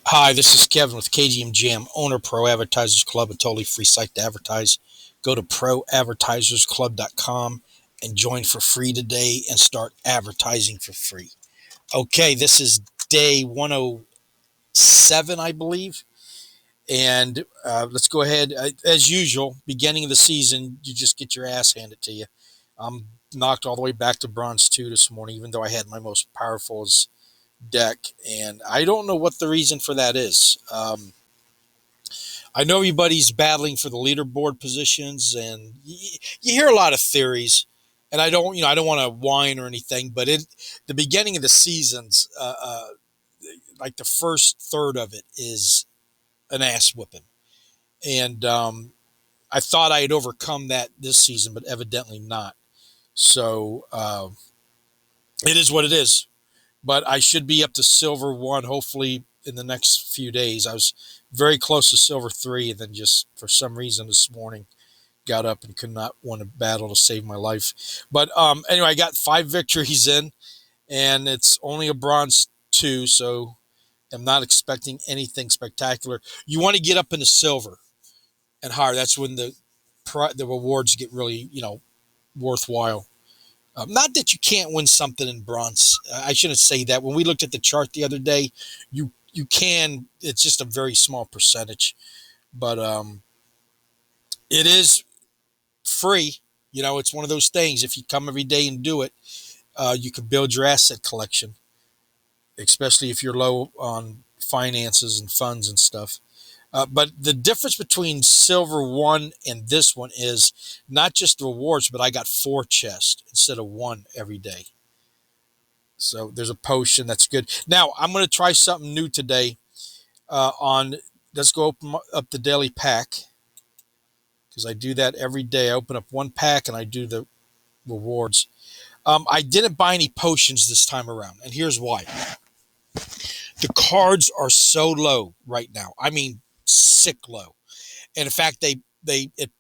Hi, this is Kevin with KGM Jam, owner Pro Advertisers Club, a totally free site to advertise. Go to proadvertisersclub.com and join for free today and start advertising for free. Okay, this is day 107, I believe. And let's go ahead. As usual, beginning of the season, you just get your ass handed to you. I'm knocked all the way back to bronze 2 this morning, even though I had my most powerful deck. And I don't know what the reason for that is. I know everybody's battling for the leaderboard positions, and you hear a lot of theories. And I don't want to whine or anything, but the beginning of the seasons, like the first third of it, is an ass whipping. And I thought I had overcome that this season, but evidently not. So it is what it is. But I should be up to silver 1, hopefully in the next few days. I was very close to silver 3, and then just for some reason this morning got up and could not win a battle to save my life. But anyway, I got 5 victories in, and it's only a bronze 2, so I'm not expecting anything spectacular. You want to get up into silver and higher. That's when the rewards get really worthwhile. Not that you can't win something in bronze. I shouldn't say that. When we looked at the chart the other day, you can. It's just a very small percentage, but it is free. It's one of those things. If you come every day and do it, you can build your asset collection, especially if you're low on finances and funds and stuff. But the difference between silver 1 and this one is not just the rewards, but I got 4 chests instead of 1 every day. So there's a potion that's good. Now I'm going to try something new today. Let's go open up the daily pack, because I do that every day. I open up 1 pack and I do the rewards. I didn't buy any potions this time around, and here's why. The cards are so low right now. I mean, sick low. And in fact, it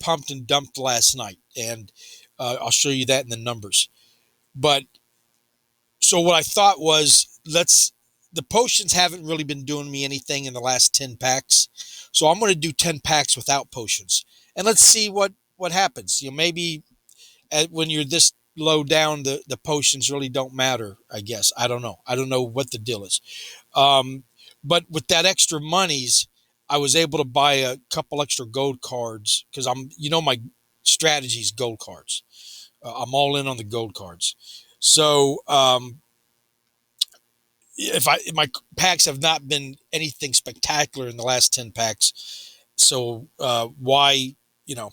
pumped and dumped last night, and I'll show you that in the numbers. But so what I thought was, the potions haven't really been doing me anything in the last 10 packs. So I'm going to do 10 packs without potions, and let's see what happens. Maybe when you're this low down, the potions really don't matter, I guess. I don't know. I don't know what the deal is. Um, but with that extra monies, I was able to buy a couple extra gold cards, because my strategy is gold cards. I'm all in on the gold cards. So if my packs have not been anything spectacular in the last 10 packs, so why you know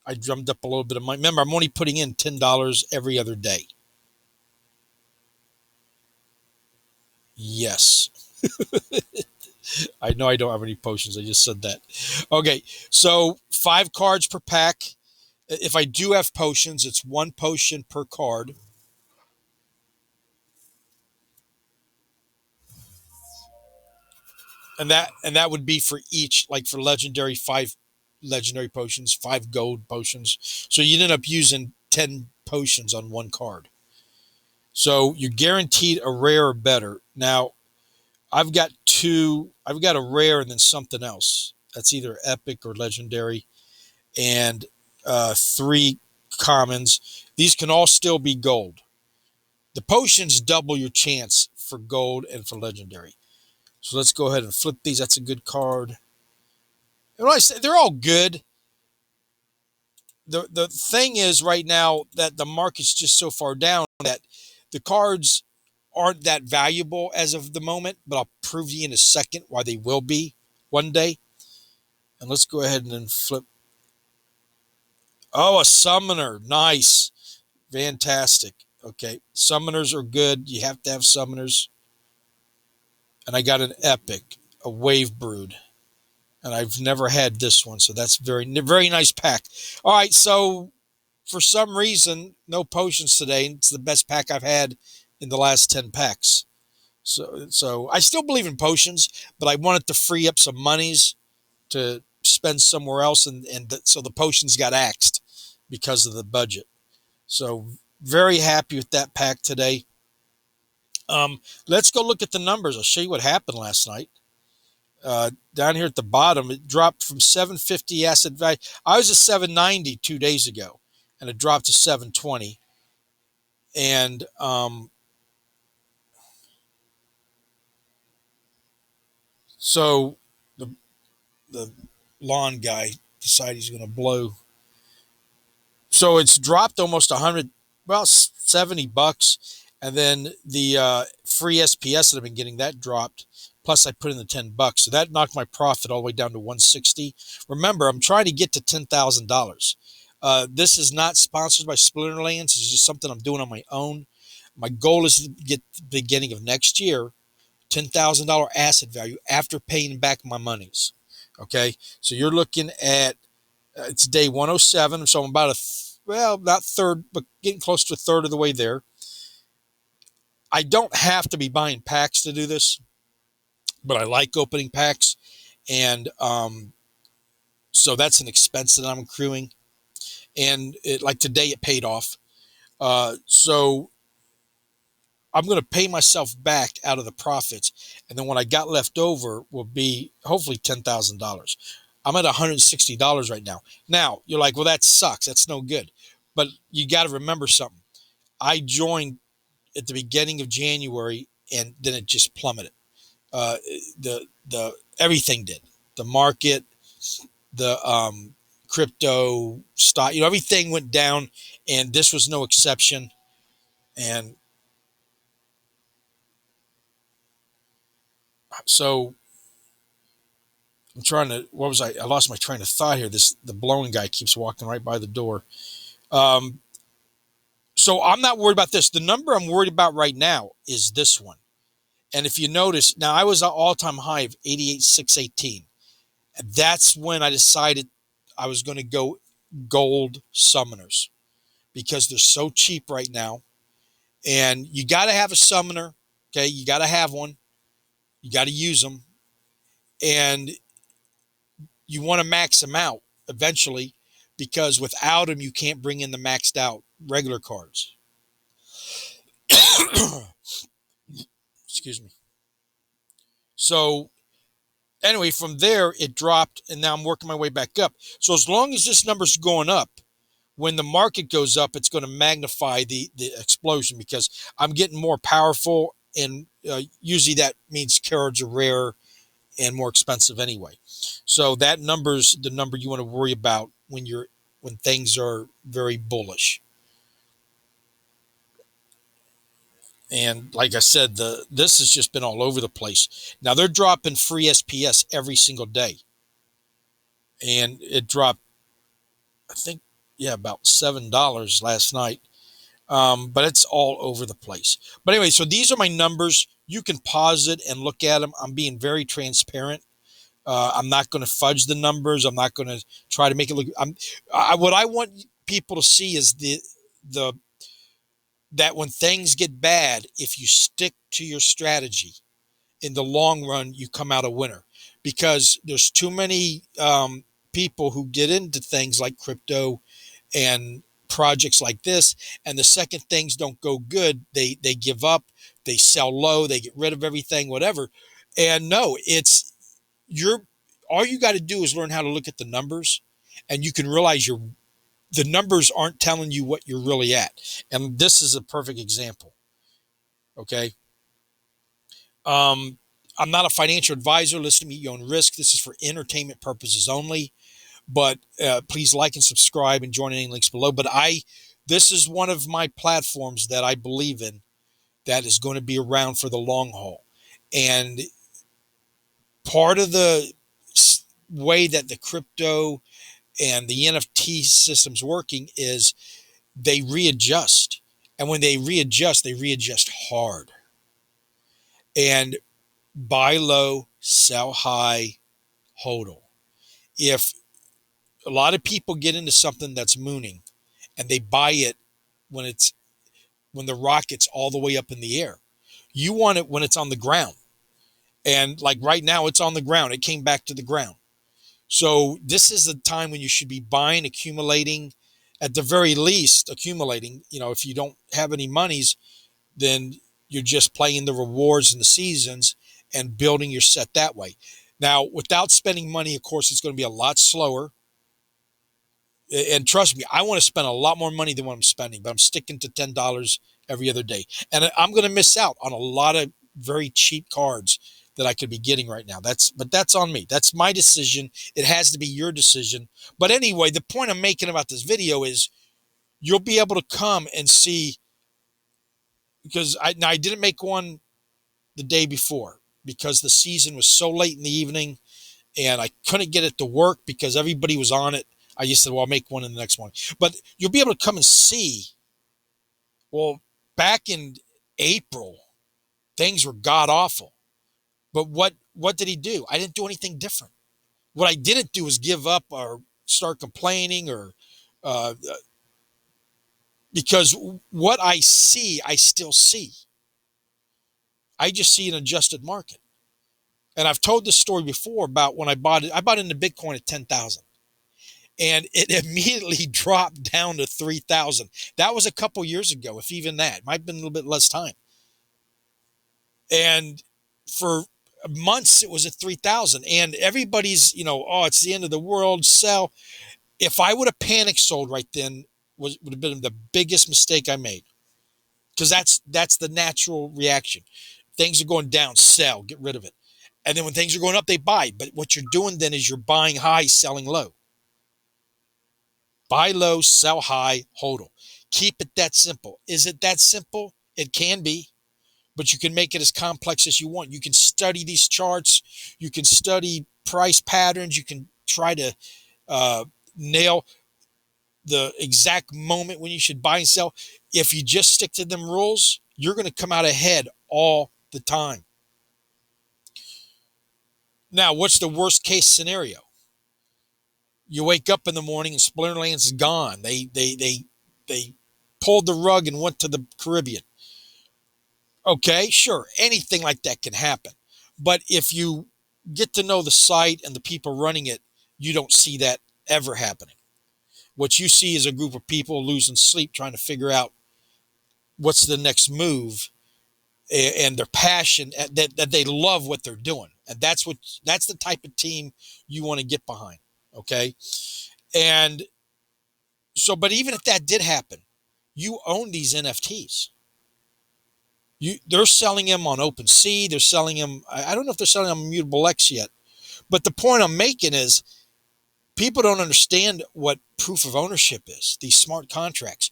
I drummed up a little bit of money. Remember, I'm only putting in $10 every other day. Yes. I know I don't have any potions. I just said that. Okay, so 5 cards per pack. If I do have potions, it's 1 potion per card. And that would be for each, like for legendary, 5 legendary potions, 5 gold potions. So you'd end up using 10 potions on 1 card. So you're guaranteed a rare or better. Now, I've got a rare and then something else. That's either epic or legendary, and 3 commons. These can all still be gold. The potions double your chance for gold and for legendary. So let's go ahead and flip these. That's a good card. And when I say they're all good, the thing is right now that the market's just so far down that the cards aren't that valuable as of the moment, but I'll prove to you in a second why they will be one day. And let's go ahead and then flip. Oh, a summoner. Nice. Fantastic. Okay. Summoners are good. You have to have summoners. And I got an epic, a wave brood. And I've never had this one. So that's very nice pack. All right. So for some reason, no potions today. It's the best pack I've had in the last 10 packs. So I still believe in potions, but I wanted to free up some monies to spend somewhere else. So the potions got axed because of the budget. So very happy with that pack today. Let's go look at the numbers. I'll show you what happened last night. Down here at the bottom, it dropped from 750 asset value. I was at 790 2 days ago, and it dropped to 720. And so the the lawn guy decided he's going to blow. So it's dropped almost 100, well, $70, and then the free SPS that I've been getting, that dropped. Plus, I put in the $10, so that knocked my profit all the way down to 160. Remember, I'm trying to get to $10,000. This is not sponsored by Splinterlands. It's just something I'm doing on my own. My goal is to get the beginning of next year $10,000 asset value after paying back my monies. Okay, so you're looking at it's day 107, so I'm about well, not third, but getting close to a third of the way there. I don't have to be buying packs to do this, but I like opening packs, and so that's an expense that I'm accruing. And like today, it paid off. So I'm going to pay myself back out of the profits, and then what I got left over will be hopefully $10,000. I'm at $160 right now. Now you're like, well, that sucks. That's no good. But you got to remember something. I joined at the beginning of January, and then it just plummeted. Uh, the everything did. The market, the crypto stock, everything went down, and this was no exception. And so I'm trying to. What was I? I lost my train of thought here. The blowing guy keeps walking right by the door. Um, so I'm not worried about this. The number I'm worried about right now is this one. And if you notice, now I was at all-time high of 88,618. And that's when I decided I was going to go gold summoners because they're so cheap right now. And you got to have a summoner. Okay, you got to have one. You got to use them, and you want to max them out eventually because without them, you can't bring in the maxed out regular cards. Excuse me. So anyway, from there, it dropped, and now I'm working my way back up. So as long as this number's going up, when the market goes up, it's going to magnify the explosion because I'm getting more powerful, and usually that means cards are rare and more expensive anyway. So that number's the number you want to worry about when things are very bullish. And like I said, this has just been all over the place. Now they're dropping free SPS every single day, and it dropped, I think, yeah, about $7 last night. But it's all over the place. But anyway, so these are my numbers. You can pause it and look at them. I'm being very transparent. I'm not going to fudge the numbers. I'm not going to try to make it look. What I want people to see is the that when things get bad, if you stick to your strategy, in the long run, you come out a winner. Because there's too many people who get into things like crypto and projects like this, and the second things don't go good, they give up, they sell low, they get rid of everything, whatever. And no, it's you're all you got to do is learn how to look at the numbers, and you can realize the numbers aren't telling you what you're really at. And this is a perfect example. Okay. um I'm not a financial advisor. Listen to me, you own risk. This is for entertainment purposes only. But please like and subscribe and join any links below. But this is one of my platforms that I believe in that is going to be around for the long haul. And part of the way that the crypto and the NFT system's working is they readjust. And when they readjust hard. And buy low, sell high, hodl. If a lot of people get into something that's mooning and they buy it when when the rocket's all the way up in the air. You want it when it's on the ground. And like right now, it's on the ground. It came back to the ground. So this is the time when you should be buying, accumulating, at the very least, accumulating. If you don't have any monies, then you're just playing the rewards and the seasons and building your set that way. Now, without spending money, of course, it's going to be a lot slower. And trust me, I want to spend a lot more money than what I'm spending, but I'm sticking to $10 every other day. And I'm going to miss out on a lot of very cheap cards that I could be getting right now. That's on me. That's my decision. It has to be your decision. But anyway, the point I'm making about this video is you'll be able to come and see, because I didn't make one the day before because the season was so late in the evening and I couldn't get it to work because everybody was on it. I just said, well, I'll make one in the next one. But you'll be able to come and see, well, back in April, things were god awful. But what did he do? I didn't do anything different. What I didn't do was give up or start complaining or uh, because what I see, I still see. I just see an adjusted market. And I've told this story before about when I bought it. I bought into Bitcoin at 10,000 and it immediately dropped down to 3,000. That was a couple years ago, if even that. It might have been a little bit less time. And for months, it was at 3,000. And everybody's, oh, it's the end of the world, sell. If I would have panic sold right then, would have been the biggest mistake I made. Because that's the natural reaction. Things are going down, sell, get rid of it. And then when things are going up, they buy. But what you're doing then is you're buying high, selling low. Buy low, sell high, hold them. Keep it that simple. Is it that simple? It can be, but you can make it as complex as you want. You can study these charts. You can study price patterns. You can try to nail the exact moment when you should buy and sell. If you just stick to them rules, you're going to come out ahead all the time. Now, what's the worst case scenario? You wake up in the morning and Splinterlands is gone. They pulled the rug and went to the Caribbean. Okay, sure, anything like that can happen. But if you get to know the site and the people running it, you don't see that ever happening. What you see is a group of people losing sleep trying to figure out what's the next move and their passion that they love what they're doing. And that's the type of team you want to get behind. Okay. And so, but even if that did happen, you own these NFTs. They're selling them on OpenSea. They're selling them. I don't know if they're selling them on Immutable X yet. But the point I'm making is people don't understand what proof of ownership is. These smart contracts.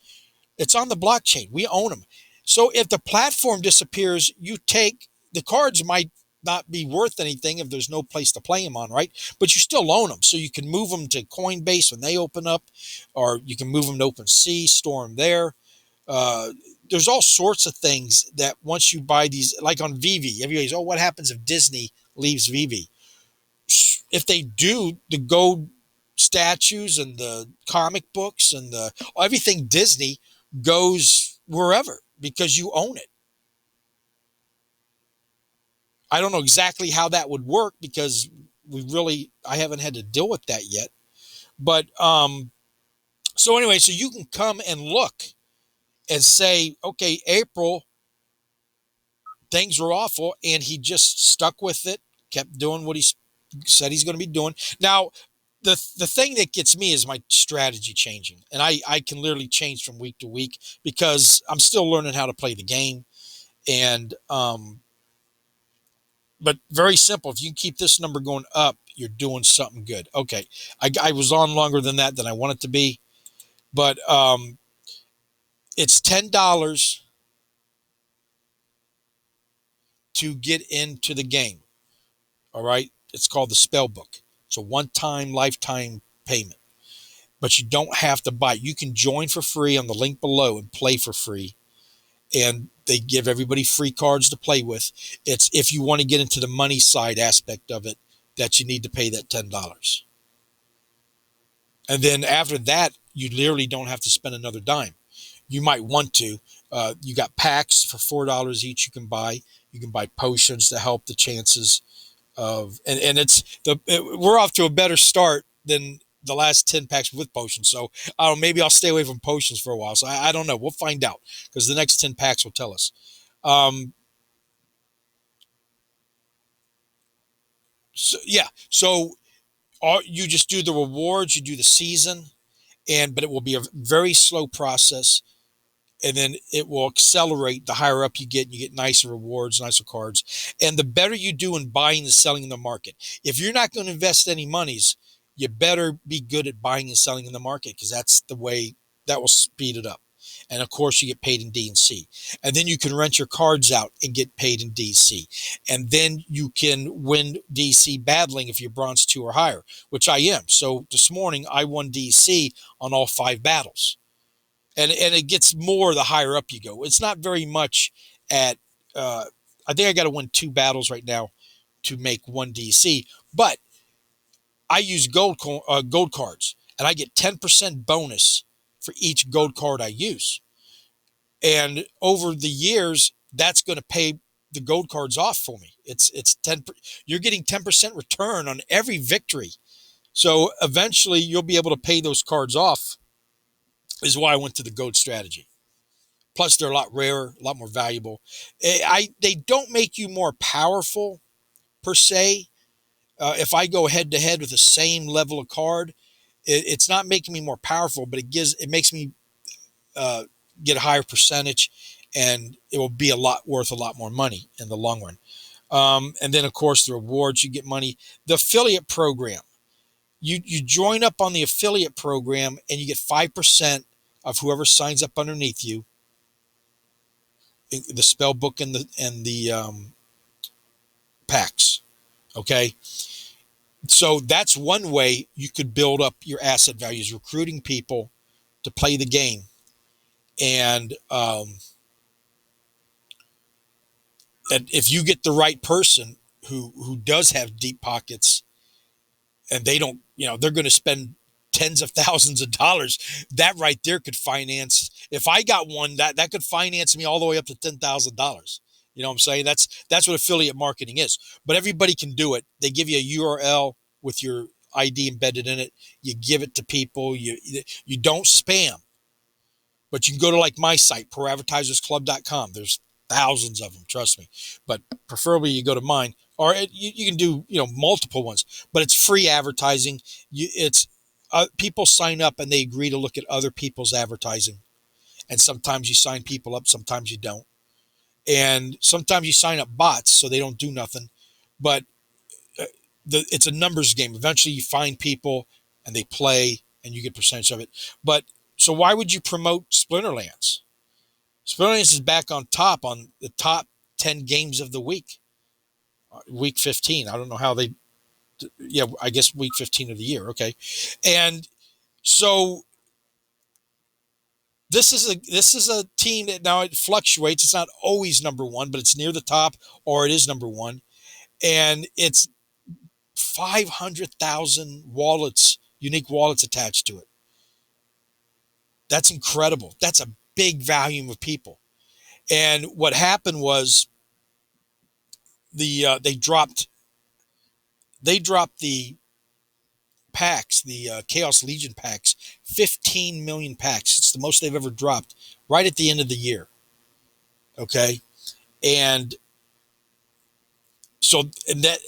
It's on the blockchain. We own them. So if the platform disappears, you take the cards might not be worth anything if there's no place to play them on, right? But you still own them. So you can move them to Coinbase when they open up, or you can move them to OpenSea, store them there. Uh, there's all sorts of things that once you buy these, like on VV, everybody's, oh, what happens if Disney leaves VV? If they do, the gold statues and the comic books and everything Disney goes wherever because you own it. I don't know exactly how that would work because I haven't had to deal with that yet. But so anyway, so you can come and look and say, okay, April, things were awful, and he just stuck with it, kept doing what he said he's going to be doing. Now, the thing that gets me is my strategy changing, and I can literally change from week to week because I'm still learning how to play the game. And but very simple. If you can keep this number going up, you're doing something good. Okay, I was on longer than that than I want it to be, but it's $10 to get into the game. All right, it's called the spell book. It's a one-time lifetime payment, but you don't have to buy. You can join for free on the link below and play for free. And they give everybody free cards to play with. It's if you want to get into the money side aspect of it that you need to pay that $10. And then after that, you literally don't have to spend another dime. You might want to. You got packs for $4 each you can buy. You can buy potions to help the chances of, and we're off to a better start than the last 10 packs with potions. So I don't know, maybe I'll stay away from potions for a while. So I don't know. We'll find out because the next 10 packs will tell us. So, yeah. So you just do the rewards, you do the season, but it will be a very slow process. And then it will accelerate the higher up you get, and you get nicer rewards, nicer cards. And the better you do in buying and selling in the market. If you're not going to invest any monies, you better be good at buying and selling in the market, because that's the way that will speed it up. And of course, you get paid in D and C. And then you can rent your cards out and get paid in DC. And then you can win DC battling if you're bronze 2 or higher, which I am. So this morning, I won DC on all 5 battles. And it gets more the higher up you go. It's not very much at. I think I got to win 2 battles right now to make 1 DC. But I use gold cards, and I get 10% bonus for each gold card I use. And over the years, that's going to pay the gold cards off for me. It's 10. You're getting 10% return on every victory. So eventually, you'll be able to pay those cards off. Is why I went to the gold strategy. Plus, they're a lot rarer, a lot more valuable. They don't make you more powerful per se. If I go head to head with the same level of card, it's not making me more powerful, but it makes me uh, get a higher percentage, and it will be worth a lot more money in the long run. And then, of course, the rewards, you get money. The affiliate program, you join up on the affiliate program, and you get 5% of whoever signs up underneath you, the spell book and the packs. Okay, so that's one way you could build up your asset values, recruiting people to play the game. And if you get the right person who does have deep pockets, and they don't, they're going to spend tens of thousands of dollars, that right there could finance. If I got one, that could finance me all the way up to $10,000. You know what I'm saying? That's what affiliate marketing is. But everybody can do it. They give you a URL with your ID embedded in it. You give it to people. You don't spam. But you can go to like my site, ProAdvertisersClub.com. There's thousands of them, trust me. But preferably you go to mine, or you can do multiple ones. But it's free advertising. It's people sign up and they agree to look at other people's advertising. And sometimes you sign people up, sometimes you don't. And sometimes you sign up bots so they don't do nothing. But it's a numbers game. Eventually you find people and they play and you get percentage of it. But so why would you promote Splinterlands? Splinterlands is back on the top 10 games of the week. Week 15. I don't know how I guess week 15 of the year. Okay. And so this is a team that now it fluctuates. It's not always number 1, but it's near the top, or it is number 1. And it's 500,000 unique wallets attached to it. That's incredible. That's a big volume of people. And what happened was they dropped the packs, the Chaos Legion packs, 15 million packs. It's the most they've ever dropped right at the end of the year. Okay. And so,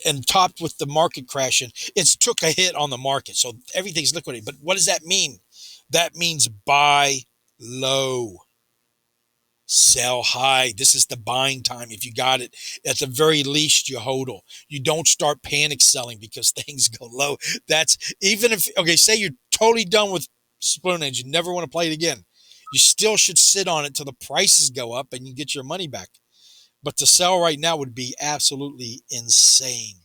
and topped with the market crashing, it's took a hit on the market. So everything's liquidated. But what does that mean? That means buy low, sell high. This is the buying time. If you got it, at the very least, you hodl. You don't start panic selling because things go low. That's even if, okay, say you're totally done with Splinterlands, you never want to play it again. You still should sit on it till the prices go up and you get your money back. But to sell right now would be absolutely insane.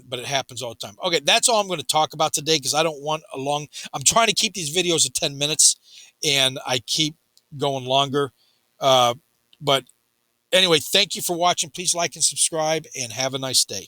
But it happens all the time. Okay, that's all I'm going to talk about today, because I don't want I'm trying to keep these videos at 10 minutes, and I keep going longer. But anyway, thank you for watching. Please like and subscribe, and have a nice day.